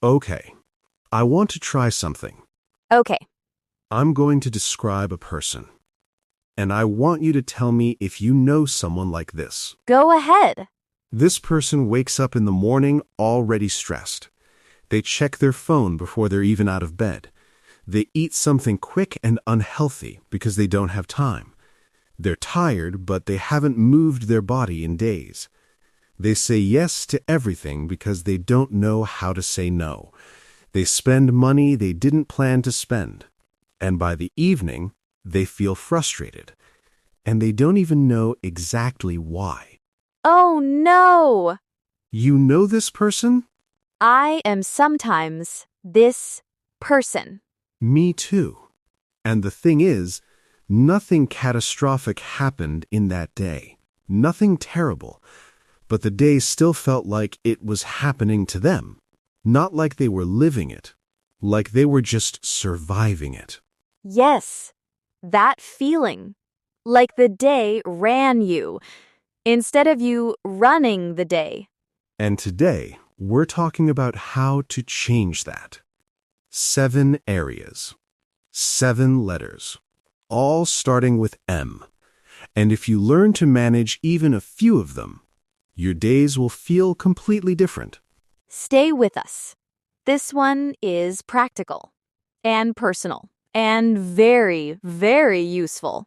Okay, I want to try something. Okay. I'm going to describe a person, and I want you to tell me if you know someone like this. Go ahead. This person wakes up in the morning already stressed. They check their phone before they're even out of bed. They eat something quick and unhealthy because they don't have time. They're tired, but they haven't moved their body in days. They say yes to everything because they don't know how to say no. They spend money they didn't plan to spend. And by the evening, they feel frustrated. And they don't even know exactly why. Oh, no! You know this person? I am sometimes this person. Me too. And the thing is, nothing catastrophic happened in that day. Nothing terrible. But the day still felt like it was happening to them. Not like they were living it. Like they were just surviving it. Yes, that feeling. Like the day ran you, instead of you running the day. And today, we're talking about how to change that. 7 areas. 7 letters. All starting with M. And if you learn to manage even a few of them, your days will feel completely different. Stay with us. This one is practical and personal and very, very useful.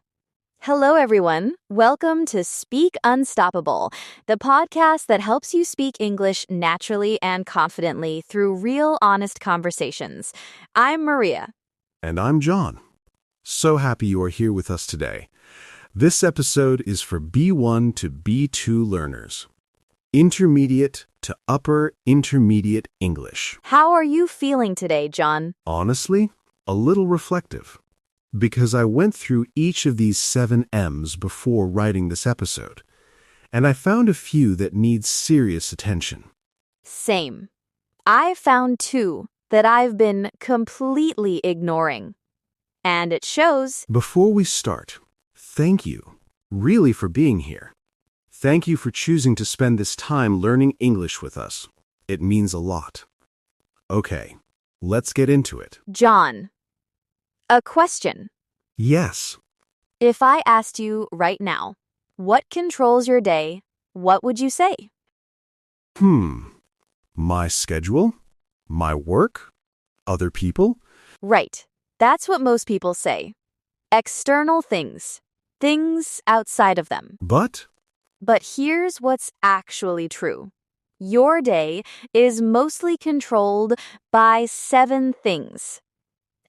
Hello, everyone. Welcome to Speak Unstoppable, the podcast that helps you speak English naturally and confidently through real, honest conversations. I'm Maria. And I'm John. So happy you are here with us today. This episode is for B1 to B2 learners. Intermediate to upper intermediate English. How are you feeling today, John? Honestly, a little reflective. Because I went through each of these 7 M's before writing this episode, and I found a few that need serious attention. Same. I found 2 that I've been completely ignoring. And it shows. Before we start, thank you, really, for being here. Thank you for choosing to spend this time learning English with us. It means a lot. Okay, let's get into it. John, a question. Yes. If I asked you right now, what controls your day, what would you say? My schedule? My work? Other people? Right. That's what most people say. External things. Things outside of them. But But here's what's actually true. Your day is mostly controlled by 7 things.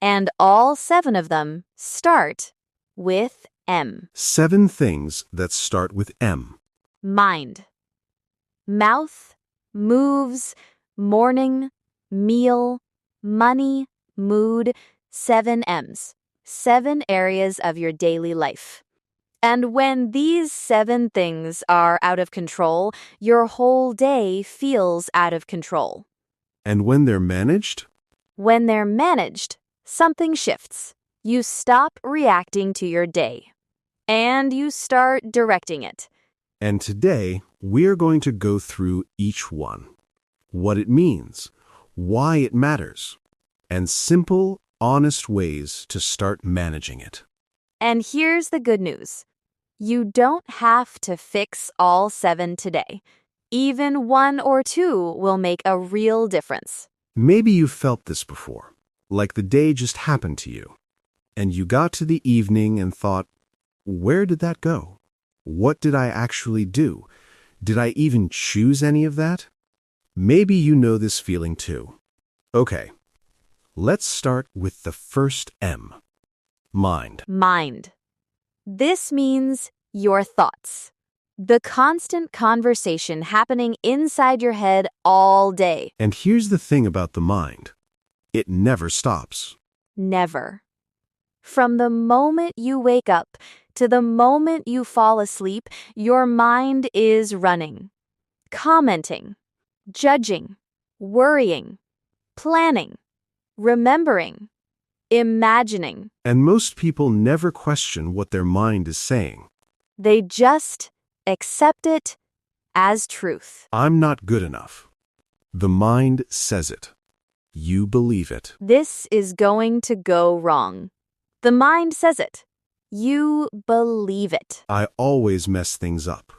And all 7 of them start with M. 7 things that start with M. Mind. Mouth, moves, morning, meal, money, mood, 7 M's. 7 areas of your daily life. And when these 7 things are out of control, your whole day feels out of control. And when they're managed? When they're managed, something shifts. You stop reacting to your day, and you start directing it. And today, we're going to go through each one. What it means, why it matters, and simple, honest ways to start managing it. And here's the good news. You don't have to fix all 7 today. Even 1 or 2 will make a real difference. Maybe you felt this before, like the day just happened to you. And you got to the evening and thought, where did that go? What did I actually do? Did I even choose any of that? Maybe you know this feeling too. Okay, let's start with the first M. Mind. Mind. This means your thoughts. The constant conversation happening inside your head all day. And here's the thing about the mind. It never stops. Never. From the moment you wake up to the moment you fall asleep, your mind is running, commenting, judging, worrying, planning, remembering, imagining. And most people never question what their mind is saying. They just accept it as truth. I'm not good enough. The mind says it. You believe it. This is going to go wrong. The mind says it. You believe it. I always mess things up.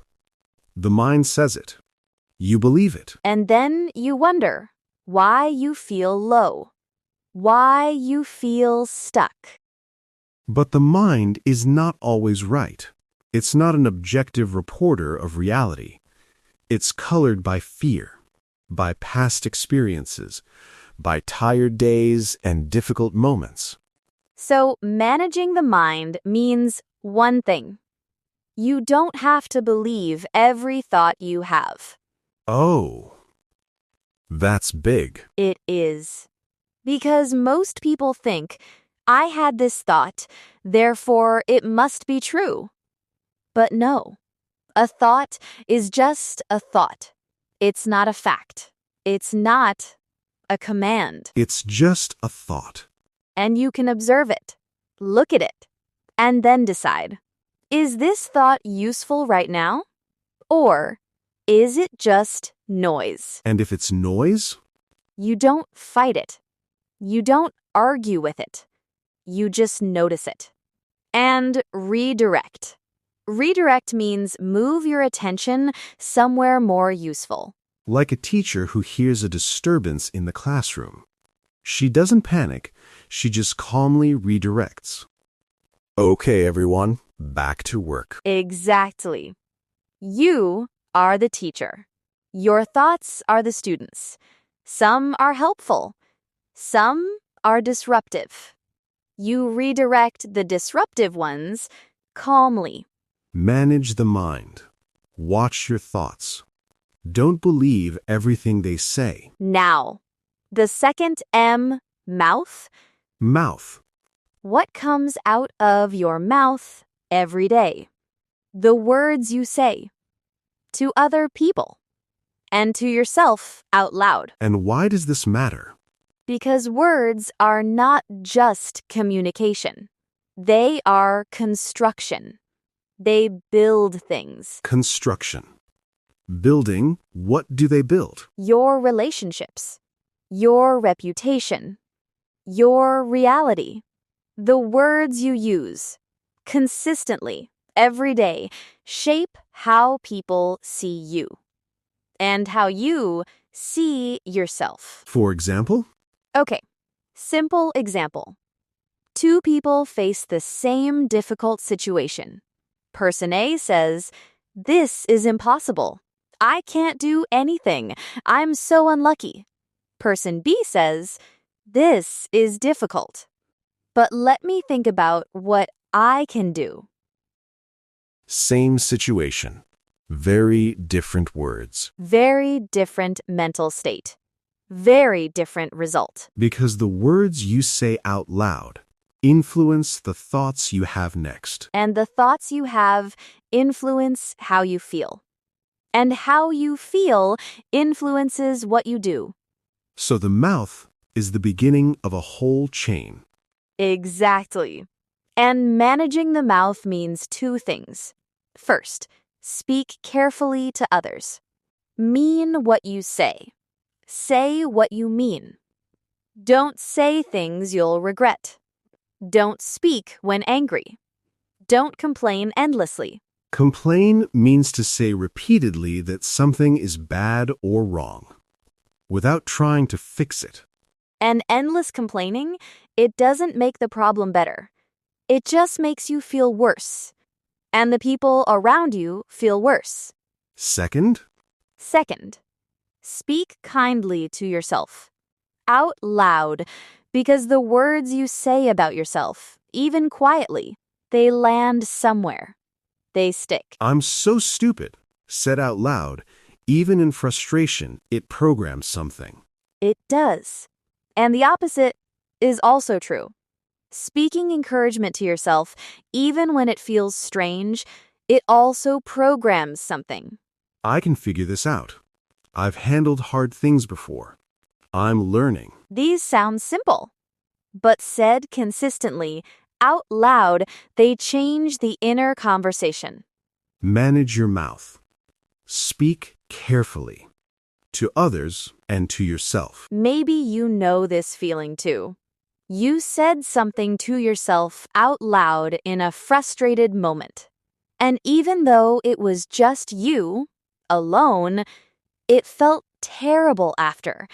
The mind says it. You believe it. And then you wonder why you feel low, why you feel stuck. But the mind is not always right. It's not an objective reporter of reality. It's colored by fear, by past experiences, by tired days and difficult moments. So managing the mind means one thing. You don't have to believe every thought you have. Oh, that's big. It is. Because most people think, I had this thought, therefore it must be true. But no, a thought is just a thought. It's not a fact. It's not a command. It's just a thought. And you can observe it, look at it, and then decide, is this thought useful right now? Or is it just noise? And if it's noise? You don't fight it. You don't argue with it. You just notice it. And redirect. Redirect means move your attention somewhere more useful. Like a teacher who hears a disturbance in the classroom. She doesn't panic, she just calmly redirects. Okay, everyone, back to work. Exactly. You are the teacher. Your thoughts are the students. Some are helpful. Some are disruptive. You redirect the disruptive ones calmly. Manage the mind. Watch your thoughts. Don't believe everything they say. Now, the second M, mouth. Mouth. What comes out of your mouth every day? The words you say to other people and to yourself out loud. And why does this matter? Because words are not just communication. They are construction. They build things. Construction. Building, what do they build? Your relationships, your reputation, your reality. The words you use consistently every day shape how people see you and how you see yourself. For example? Okay, simple example. Two people face the same difficult situation. Person A says, "This is impossible. I can't do anything. I'm so unlucky." Person B says, "This is difficult. But let me think about what I can do." Same situation. Very different words. Very different mental state. Very different result. Because the words you say out loud influence the thoughts you have next. And the thoughts you have influence how you feel. And how you feel influences what you do. So the mouth is the beginning of a whole chain. Exactly. And managing the mouth means two things. First, speak carefully to others. Mean what you say. Say what you mean. Don't say things you'll regret. Don't speak when angry. Don't complain endlessly. Complain means to say repeatedly that something is bad or wrong, without trying to fix it. And endless complaining, it doesn't make the problem better. It just makes you feel worse. And the people around you feel worse. Second, Second, speak kindly to yourself. Out loud, because the words you say about yourself, even quietly, they land somewhere. They stick. I'm so stupid, said out loud, even in frustration, it programs something. It does. And the opposite is also true. Speaking encouragement to yourself, even when it feels strange, it also programs something. I can figure this out. I've handled hard things before. I'm learning. These sound simple, but said consistently, out loud, they change the inner conversation. Manage your mouth. Speak carefully. to others, and to yourself. Maybe you know this feeling too. You said something to yourself out loud in a frustrated moment. And even though it was just you, alone, it felt terrible after,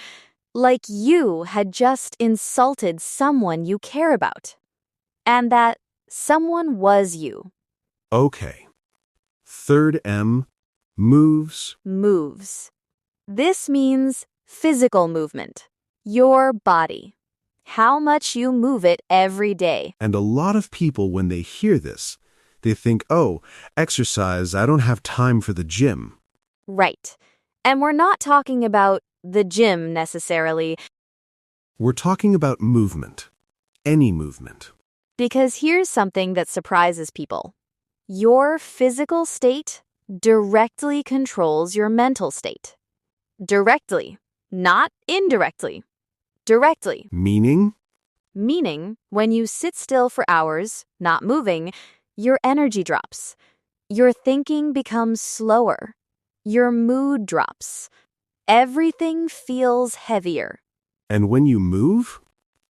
like you had just insulted someone you care about. And that someone was you. Okay. Third M, moves. Moves. This means physical movement. Your body. How much you move it every day. And a lot of people, when they hear this, they think, oh, exercise, I don't have time for the gym. Right. And we're not talking about the gym necessarily, We're talking about movement. Any movement. because here's something that surprises people. Your physical state directly controls your mental state. Directly, not indirectly. Directly. Meaning? Meaning, when you sit still for hours, not moving, your energy drops. Your thinking becomes slower. Your mood drops. Everything feels heavier. And when you move?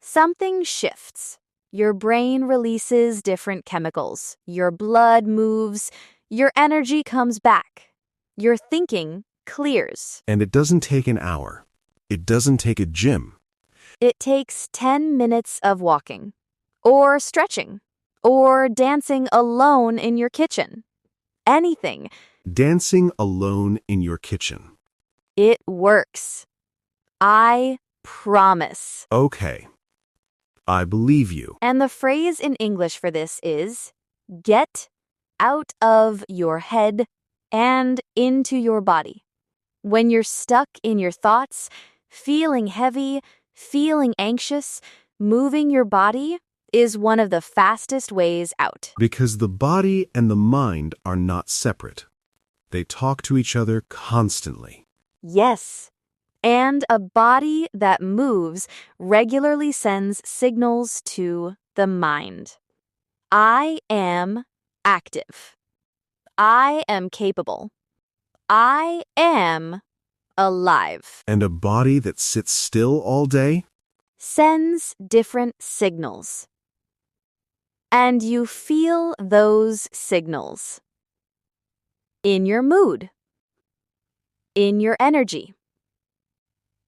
Something shifts. Your brain releases different chemicals. Your blood moves. Your energy comes back. Your thinking clears. And it doesn't take an hour. It doesn't take a gym. It takes 10 minutes of walking, or stretching, or dancing alone in your kitchen. Anything. Dancing alone in your kitchen. It works. I promise. Okay. I believe you. And the phrase in English for this is get out of your head and into your body. When you're stuck in your thoughts, feeling heavy, feeling anxious, moving your body is one of the fastest ways out. Because the body and the mind are not separate. They talk to each other constantly. Yes. And a body that moves regularly sends signals to the mind. I am active. I am capable. I am alive. And a body that sits still all day? Sends different signals. And you feel those signals. In your mood. In your energy.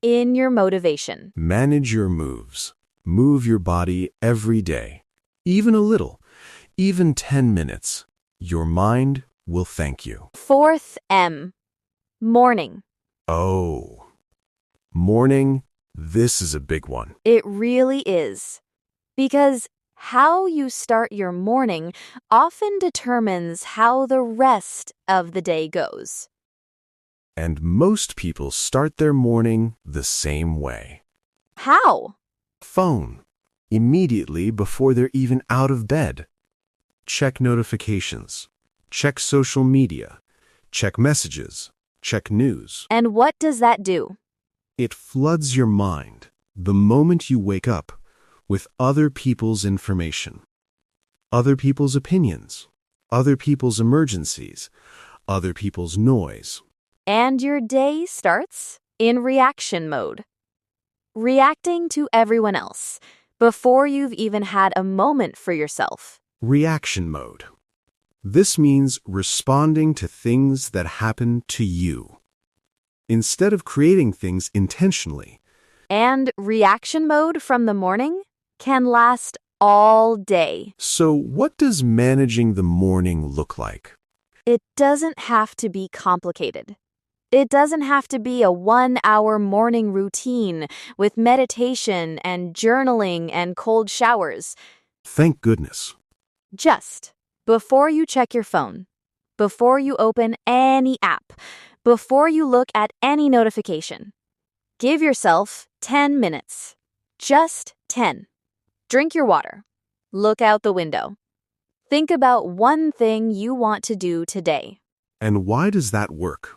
In your motivation. Manage your moves. Move your body every day. Even a little. Even 10 minutes. Your mind will thank you. Fourth M. Morning. Oh. Morning, this is a big one. It really is. Because how you start your morning often determines how the rest of the day goes. And most people start their morning the same way. How? Phone. Immediately before they're even out of bed. Check notifications. Check social media. Check messages. Check news. And what does that do? It floods your mind, the moment you wake up, with other people's information. Other people's opinions. Other people's emergencies. Other people's noise. And your day starts in reaction mode. Reacting to everyone else before you've even had a moment for yourself. Reaction mode. This means responding to things that happen to you, instead of creating things intentionally. And reaction mode from the morning can last all day. So what does managing the morning look like? It doesn't have to be complicated. It doesn't have to be a 1-hour morning routine with meditation and journaling and cold showers. Thank goodness. Just before you check your phone, before you open any app, before you look at any notification, give yourself 10 minutes. Just 10. Drink your water. Look out the window. Think about one thing you want to do today. And why does that work?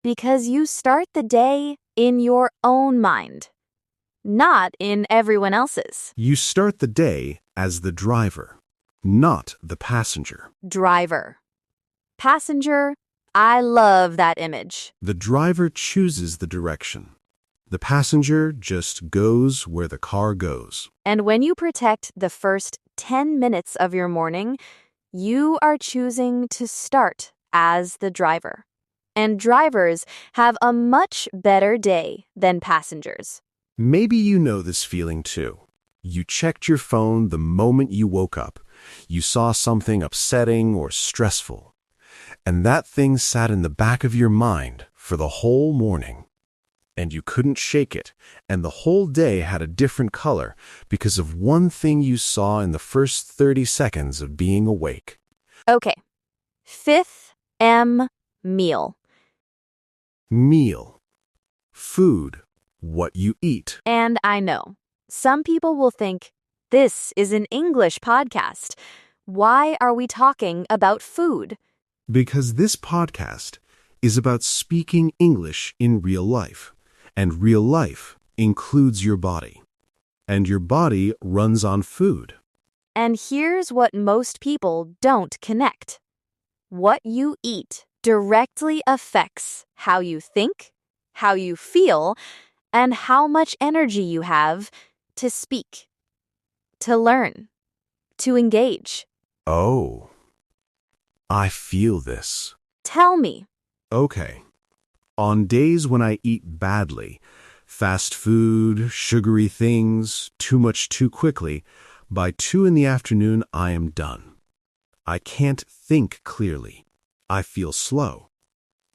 Because you start the day in your own mind, not in everyone else's. You start the day as the driver, not the passenger. Driver. Passenger, I love that image. The driver chooses the direction. The passenger just goes where the car goes. And when you protect the first 10 minutes of your morning, you are choosing to start as the driver. And drivers have a much better day than passengers. Maybe you know this feeling too. You checked your phone the moment you woke up. You saw something upsetting or stressful. And that thing sat in the back of your mind for the whole morning. And you couldn't shake it, and the whole day had a different color because of one thing you saw in the first 30 seconds of being awake. Okay. Fifth M, meal. Meal. Food. What you eat. And I know, some people will think, this is an English podcast. Why are we talking about food? Because this podcast is about speaking English in real life. And real life includes your body. And your body runs on food. And here's what most people don't connect. What you eat directly affects how you think, how you feel, and how much energy you have to speak, to learn, to engage. Oh, I feel this. Tell me. Okay. On days when I eat badly, fast food, sugary things, too much too quickly, by 2 in the afternoon I am done. I can't think clearly. I feel slow,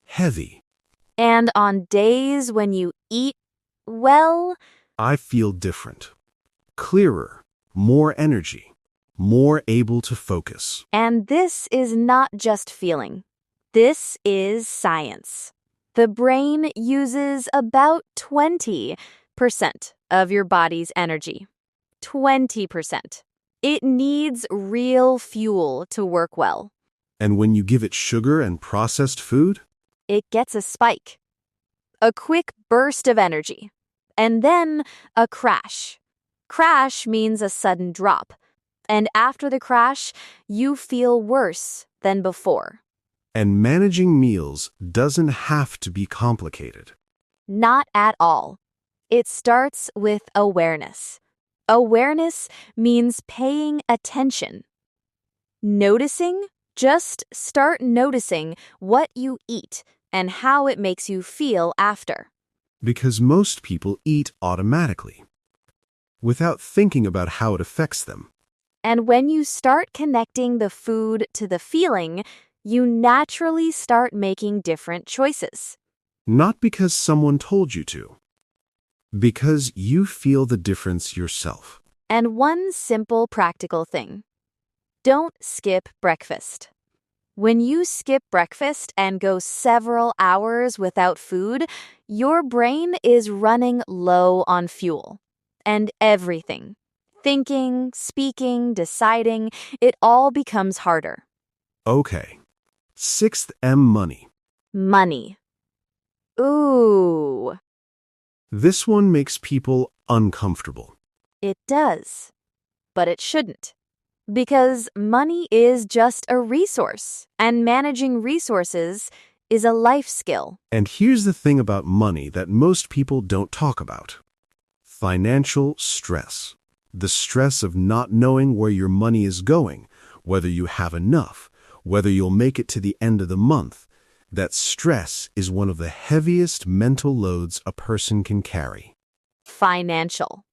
heavy. And on days when you eat well, I feel different, clearer, more energy, more able to focus. and this is not just feeling. This is science. The brain uses about 20% of your body's energy. 20%. It needs real fuel to work well. And when you give it sugar and processed food, It gets a spike, a quick burst of energy, and then a crash. Crash means a sudden drop, and after the crash, you feel worse than before. and managing meals doesn't have to be complicated. Not at all. It starts with awareness. Awareness means paying attention. Noticing, just start noticing what you eat and how it makes you feel after. Because most people eat automatically, without thinking about how it affects them. And when you start connecting the food to the feeling, you naturally start making different choices. Not because someone told you to. Because you feel the difference yourself. And one simple practical thing. Don't skip breakfast. When you skip breakfast and go several hours without food, your brain is running low on fuel. And everything, thinking, speaking, deciding, it all becomes harder. Okay. 6th M, money. Money. Ooh, This one makes people uncomfortable. it does. But it shouldn't. Because money is just a resource, and managing resources is a life skill. And here's the thing about money that most people don't talk about. Financial stress. The stress of not knowing where your money is going, whether you have enough, whether you'll make it to the end of the month. That stress is one of the heaviest mental loads a person can carry. Financial.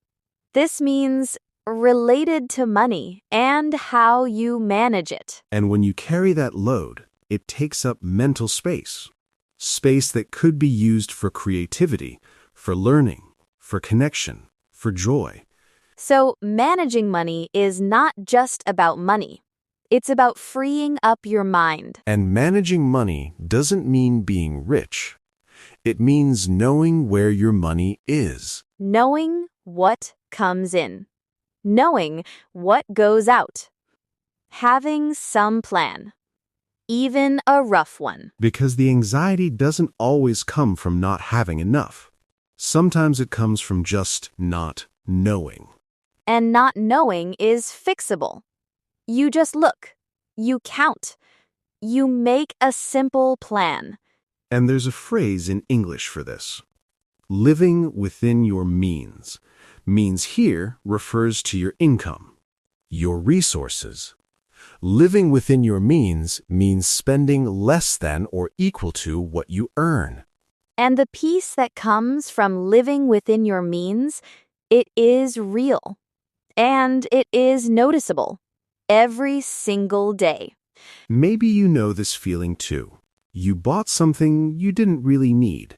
This means related to money and how you manage it. And when you carry that load, it takes up mental space. Space that could be used for creativity, for learning, for connection, for joy. So, managing money is not just about money. It's about freeing up your mind. And managing money doesn't mean being rich. It means knowing where your money is. Knowing what comes in. Knowing what goes out. Having some plan. Even a rough one. Because the anxiety doesn't always come from not having enough. Sometimes it comes from just not knowing. And not knowing is fixable. You just look. You count. You make a simple plan. And there's a phrase in English for this. Living within your means. Means here refers to your income, your resources. Living within your means means spending less than or equal to what you earn. And the peace that comes from living within your means, it is real. And it is noticeable. Every single day. Maybe you know this feeling too. You bought something you didn't really need,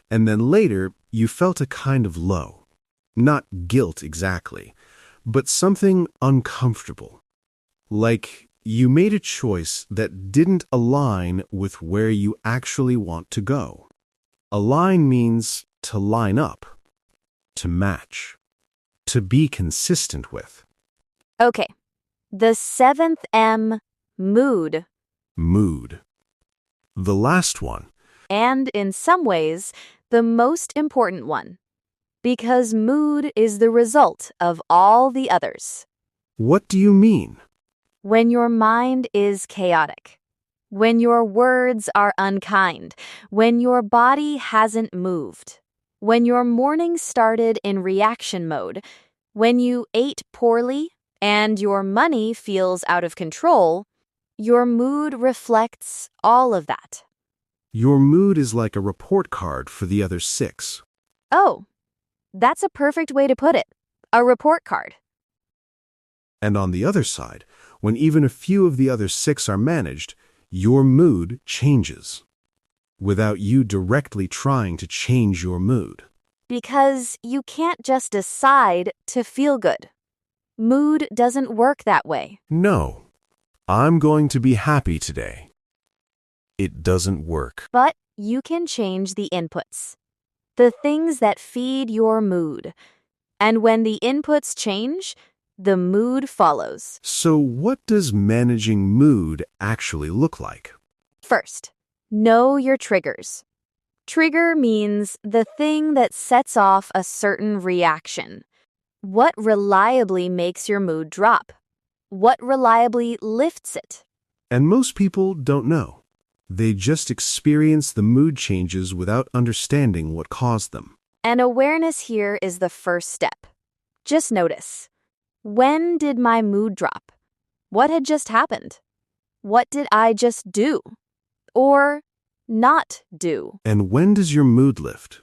and then later you felt a kind of low. Not guilt exactly, but something uncomfortable. Like you made a choice that didn't align with where you actually want to go. Align means to line up, to match, to be consistent with. Okay. The seventh M, mood. Mood. The last one. And in some ways, the most important one. Because mood is the result of all the others. What do you mean? When your mind is chaotic, when your words are unkind, when your body hasn't moved, when your morning started in reaction mode, when you ate poorly and your money feels out of control, your mood reflects all of that. Your mood is like a report card for the other 6. Oh, that's a perfect way to put it. A report card. And on the other side, when even a few of the other 6 are managed, your mood changes. Without you directly trying to change your mood. Because you can't just decide to feel good. Mood doesn't work that way. No, I'm going to be happy today. It doesn't work. But you can change the inputs. The things that feed your mood. And when the inputs change, the mood follows. So what does managing mood actually look like? First, know your triggers. Trigger means the thing that sets off a certain reaction. What reliably makes your mood drop? What reliably lifts it? And most people don't know. They just experience the mood changes without understanding what caused them. And awareness here is the first step. Just notice. When did my mood drop? What had just happened? What did I just do? Or not do? And when does your mood lift?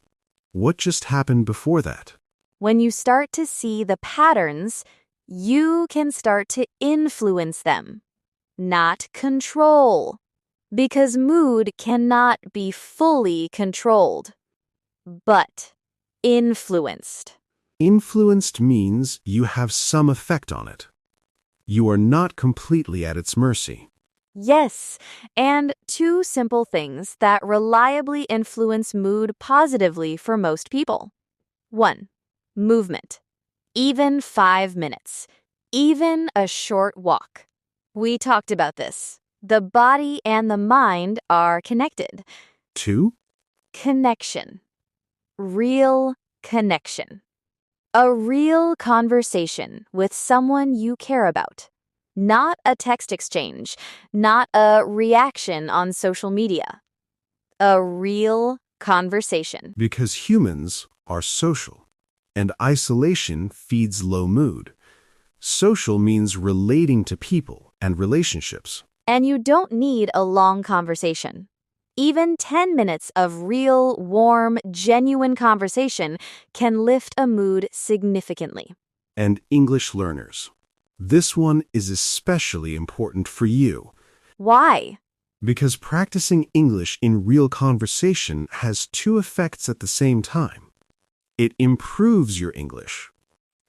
What just happened before that? When you start to see the patterns, you can start to influence them, not control. Because mood cannot be fully controlled, but influenced. Influenced means you have some effect on it. You are not completely at its mercy. Yes, and 2 simple things that reliably influence mood positively for most people. 1. Movement. Even 5 minutes. Even a short walk. We talked about this. The body and the mind are connected. 2. Connection. Real connection. A real conversation with someone you care about. Not a text exchange, not a reaction on social media. A real conversation. Because humans are social, and isolation feeds low mood. Social means relating to people and relationships. And you don't need a long conversation. Even 10 minutes of real, warm, genuine conversation can lift a mood significantly. And English learners. This one is especially important for you. Why? Because practicing English in real conversation has 2 effects at the same time. It improves your English,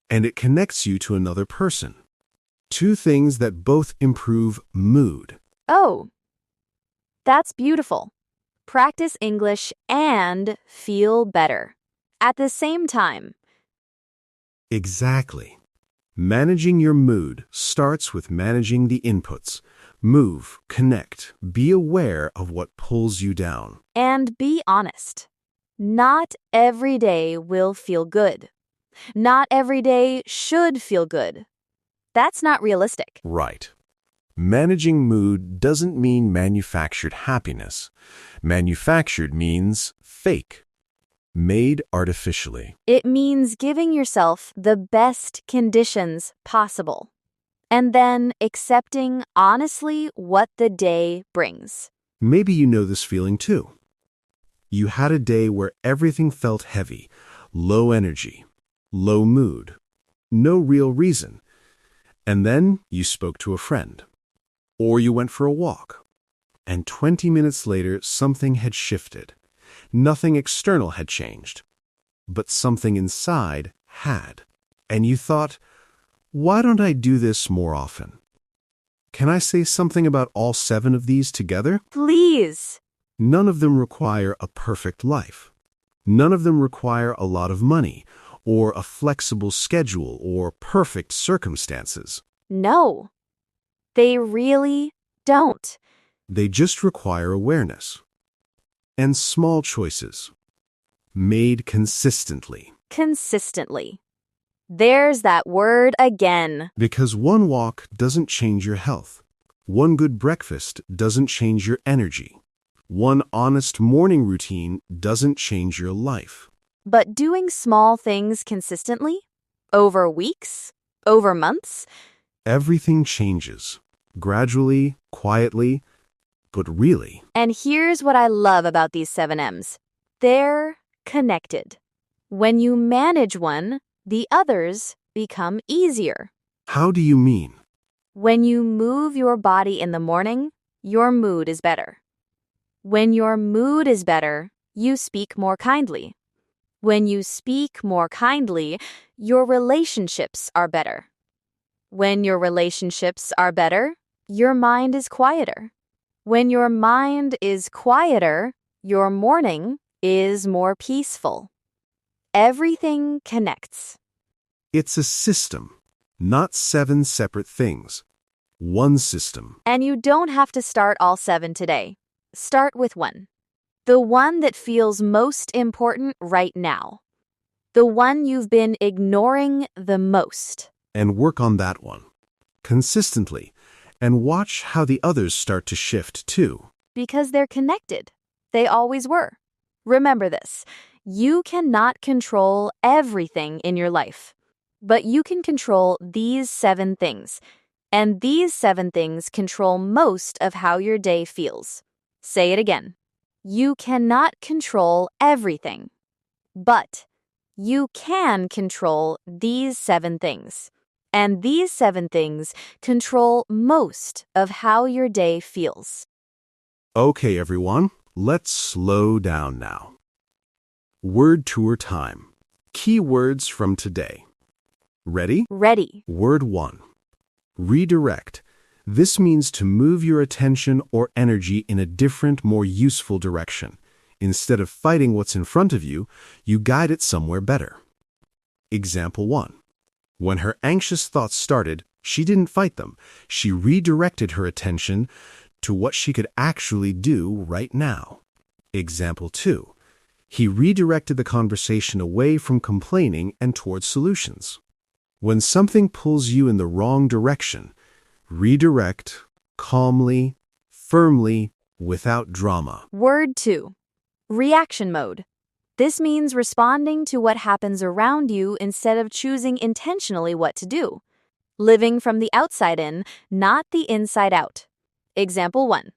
and it connects you to another person. 2 things that both improve mood. Oh, that's beautiful. Practice English and feel better at the same time. Exactly. Managing your mood starts with managing the inputs. Move, connect, be aware of what pulls you down. And be honest. Not every day will feel good. Not every day should feel good. That's not realistic. Right. Managing mood doesn't mean manufactured happiness. Manufactured means fake, made artificially. It means giving yourself the best conditions possible, and then accepting honestly what the day brings. Maybe you know this feeling too. You had a day where everything felt heavy, low energy, low mood, no real reason. And then you spoke to a friend. Or you went for a walk. And 20 minutes later, something had shifted. Nothing external had changed. But something inside had. And you thought, why don't I do this more often? Can I say something about all 7 of these together? Please. None of them require a perfect life. None of them require a lot of money, or a flexible schedule, or perfect circumstances. No. They really don't. They just require awareness. And small choices. Made consistently. Consistently. There's that word again. Because one walk doesn't change your health. One good breakfast doesn't change your energy. One honest morning routine doesn't change your life. But doing small things consistently, over weeks, over months, Everything changes. Gradually, quietly, but really. and here's what I love about these 7 M's. They're connected. When you manage one, the others become easier. How do you mean? When you move your body in the morning, your mood is better. When your mood is better, you speak more kindly. When you speak more kindly, your relationships are better. When your relationships are better, your mind is quieter. When your mind is quieter, your morning is more peaceful. Everything connects. It's a system, not 7 separate things. One system. And you don't have to start all 7 today. Start with one. The one that feels most important right now. The one you've been ignoring the most. And work on that one. Consistently. And watch how the others start to shift too. Because they're connected. They always were. Remember this. You cannot control everything in your life. But you can control these 7 things. And these 7 things control most of how your day feels. Say it again. You cannot control everything. But you can control these 7 things. And these 7 things control most of how your day feels. Okay, everyone, let's slow down now. Word tour time. Key words from today. Ready? Ready. Word 1. Redirect. This means to move your attention or energy in a different, more useful direction. Instead of fighting what's in front of you, you guide it somewhere better. Example 1. When her anxious thoughts started, she didn't fight them. She redirected her attention to what she could actually do right now. Example 2. He redirected the conversation away from complaining and towards solutions. When something pulls you in the wrong direction, redirect calmly, firmly, without drama. Word 2. Reaction mode. This means responding to what happens around you instead of choosing intentionally what to do. Living from the outside in, not the inside out. Example 1.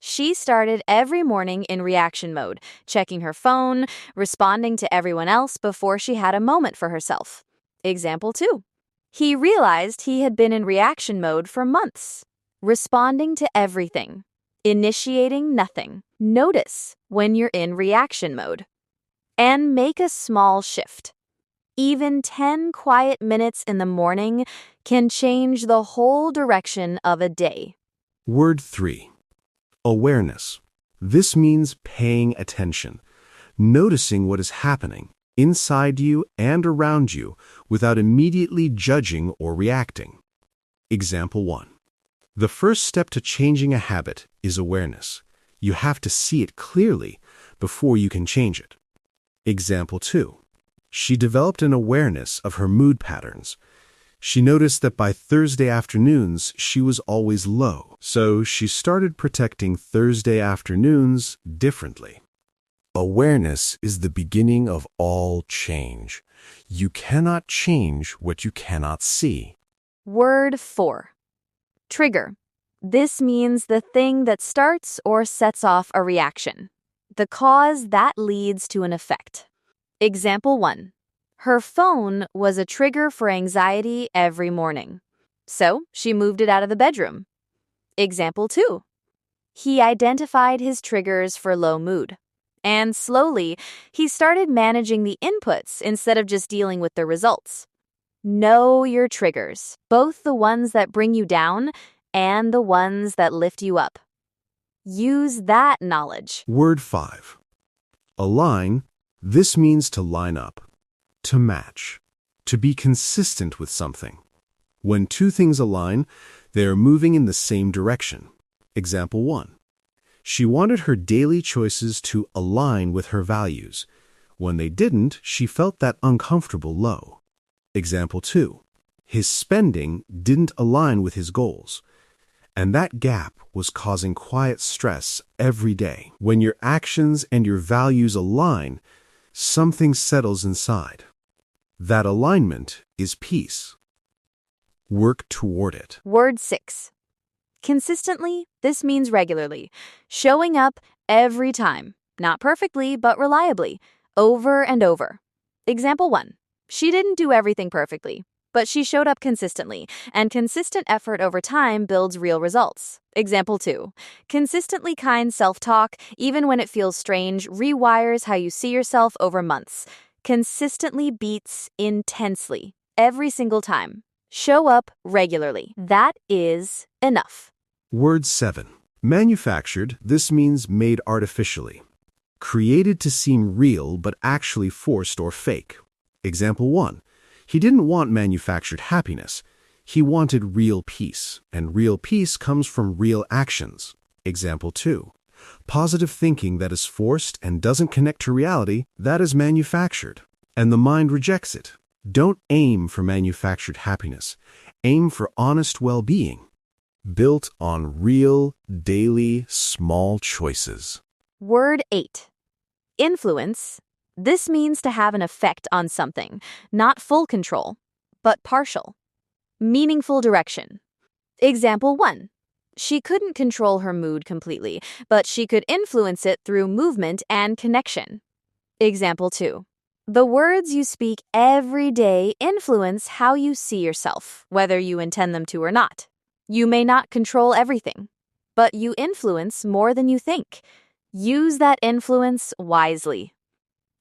She started every morning in reaction mode, checking her phone, responding to everyone else before she had a moment for herself. Example 2. He realized he had been in reaction mode for months, responding to everything, initiating nothing. Notice when you're in reaction mode. And make a small shift. Even 10 quiet minutes in the morning can change the whole direction of a day. Word 3. Awareness. This means paying attention, noticing what is happening inside you and around you without immediately judging or reacting. Example 1. The first step to changing a habit is awareness. You have to see it clearly before you can change it. Example 2. She developed an awareness of her mood patterns. She noticed that by Thursday afternoons, she was always low, so she started protecting Thursday afternoons differently. Awareness is the beginning of all change. You cannot change what you cannot see. Word 4. Trigger. This means the thing that starts or sets off a reaction. The cause that leads to an effect. Example 1. Her phone was a trigger for anxiety every morning. So she moved it out of the bedroom. Example 2. He identified his triggers for low mood. And slowly, he started managing the inputs instead of just dealing with the results. Know your triggers, both the ones that bring you down and the ones that lift you up. Use that knowledge. Word 5. Align. This means to line up, to match, to be consistent with something. When two things align, they are moving in the same direction. Example 1. She wanted her daily choices to align with her values. When they didn't, she felt that uncomfortable low. Example 2. His spending didn't align with his goals. And that gap was causing quiet stress every day. When your actions and your values align, something settles inside. That alignment is peace. Work toward it. Word 6. Consistently, this means regularly. Showing up every time. Not perfectly, but reliably. Over and over. Example 1. She didn't do everything perfectly, but she showed up consistently, and consistent effort over time builds real results. Example 2. Consistently kind self-talk, even when it feels strange, rewires how you see yourself over months. Consistently beats intensely, every single time. Show up regularly. That is enough. Word 7. Manufactured. This means made artificially. Created to seem real, but actually forced or fake. Example 1. He didn't want manufactured happiness. He wanted real peace, and real peace comes from real actions. Example 2. Positive thinking that is forced and doesn't connect to reality, that is manufactured, and the mind rejects it. Don't aim for manufactured happiness. Aim for honest well-being, built on real, daily, small choices. Word 8. Influence. This means to have an effect on something, not full control, but partial. Meaningful direction. Example 1. She couldn't control her mood completely, but she could influence it through movement and connection. Example 2. The words you speak every day influence how you see yourself, whether you intend them to or not. You may not control everything, but you influence more than you think. Use that influence wisely.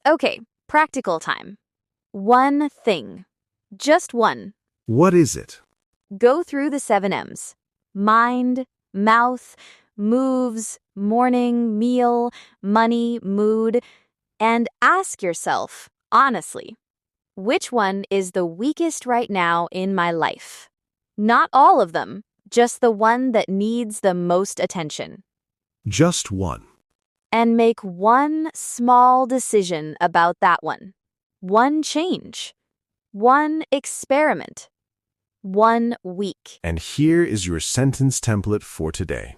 Okay, practical time. One thing. Just one. What is it? Go through the 7 M's. Mind, mouth, moves, morning, meal, money, mood, and ask yourself, honestly, which one is the weakest right now in my life? Not all of them, just the one that needs the most attention. Just one. And make one small decision about that one. One change. One experiment. 1 week. And here is your sentence template for today.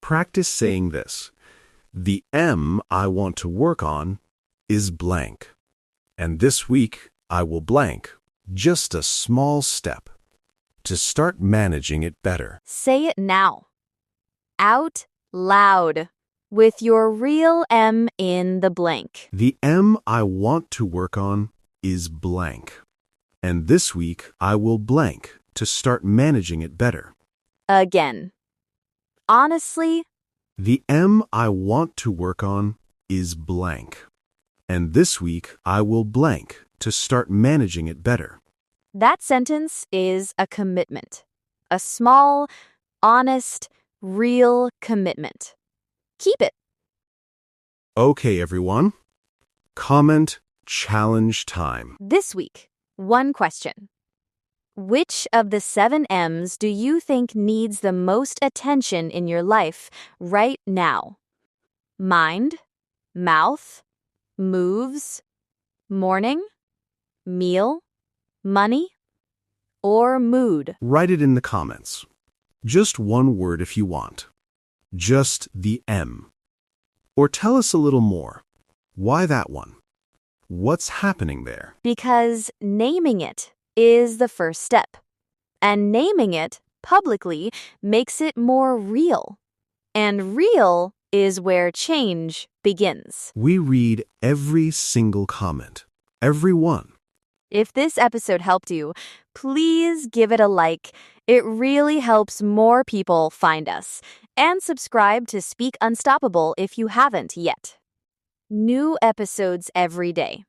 Practice saying this. The M I want to work on is blank. And this week I will blank just a small step to start managing it better. Say it now. Out loud. With your real M in the blank. The M I want to work on is blank. And this week I will blank to start managing it better. Again. Honestly. The M I want to work on is blank. And this week I will blank to start managing it better. That sentence is a commitment. A small, honest, real commitment. Keep it. Okay, everyone. Comment challenge time. This week, one question. Which of the 7 M's do you think needs the most attention in your life right now? Mind, mouth, moves, morning, meal, money, or mood. Write it in the comments. Just one word if you want. Just the M. Or tell us a little more. Why that one? What's happening there? Because naming it is the first step. And naming it publicly makes it more real. And real is where change begins. We read every single comment. Every one. If this episode helped you, please give it a like. It really helps more people find us. And subscribe to Speak Unstoppable if you haven't yet. New episodes every day.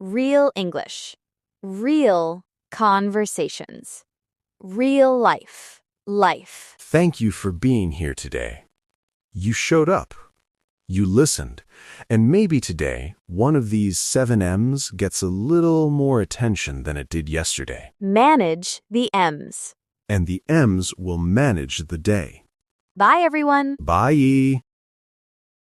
Real English. Real conversations. Real life. Life. Thank you for being here today. You showed up. You listened. And maybe today, one of these 7 M's gets a little more attention than it did yesterday. Manage the M's. And the M's will manage the day. Bye, everyone. Bye.